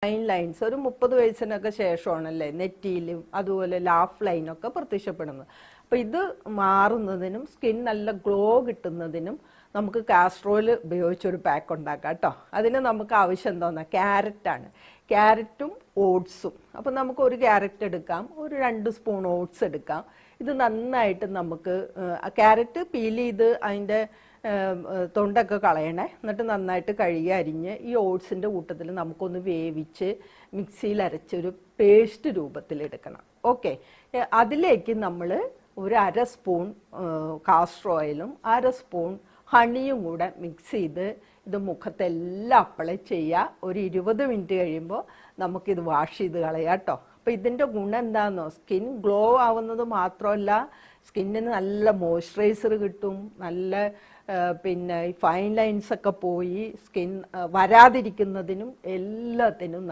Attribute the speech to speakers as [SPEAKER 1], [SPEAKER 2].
[SPEAKER 1] Fine lines ഒരു 30 വയസ്സിനൊക്കെ ശേഷമാണല്ലേ നെറ്റിയിലും അതുപോലെ laugh ലൈനൊക്കെ പ്രത്യക്ഷപ്പെടുന്നത്. അപ്പോൾ ഇത് മാറുന്നതിനും സ്കിൻ നല്ല ഗ്ലോ കിട്ടുന്നതിനും നമുക്ക് കാസ്റ്റർ ഓയിൽ ഉപയോഗിച്ചൊരു പാക്ക് ഉണ്ടാക്കാം കേട്ടോ. അതിന് നമുക്ക് ആവശ്യം എന്താണെന്ന് ക്യാരറ്റാണ്. ക്യാരറ്റും ഓട്സും. അപ്പോൾ നമുക്ക് ഒരു ക്യാരറ്റ് എടുക്കാം, ഒരു 2 സ്പൂൺ ഓട്സ് എടുക്കാം. ഇത് നന്നായിട്ട് നമുക്ക് ക്യാരറ്റ് പീൽ ചെയ്ത് അതിൻ്റെ തൊണ്ടൊക്കെ കളയണേ. എന്നിട്ട് നന്നായിട്ട് കഴുകി അരിഞ്ഞ് ഈ ഓട്സിൻ്റെ കൂട്ടത്തിൽ നമുക്കൊന്ന് വേവിച്ച് മിക്സിയിൽ അരച്ചൊരു പേസ്റ്റ് രൂപത്തിലെടുക്കണം. ഓക്കെ, അതിലേക്ക് നമ്മൾ ഒരു 1/2 സ്പൂൺ കാസ്റ്റർ ഓയിലും 1/2 സ്പൂൺ ഹണിയും കൂടെ മിക്സ് ചെയ്ത് ഇത് മുഖത്തെല്ലാം അപ്ലൈ ചെയ്യുക. ഒരു 20 മിനിറ്റ് കഴിയുമ്പോൾ നമുക്കിത് വാഷ് ചെയ്ത് കളയാം കേട്ടോ. അപ്പോൾ ഇതിൻ്റെ ഗുണം എന്താണെന്നോ, സ്കിൻ ഗ്ലോ ആവുന്നത് മാത്രമല്ല, സ്കിന്നിന് നല്ല മോയ്സ്ചറൈസർ കിട്ടും, നല്ല പിന്നെ ഫൈൻ ലൈൻസൊക്കെ പോയി സ്കിൻ വരാതിരിക്കുന്നതിനും എല്ലാത്തിനും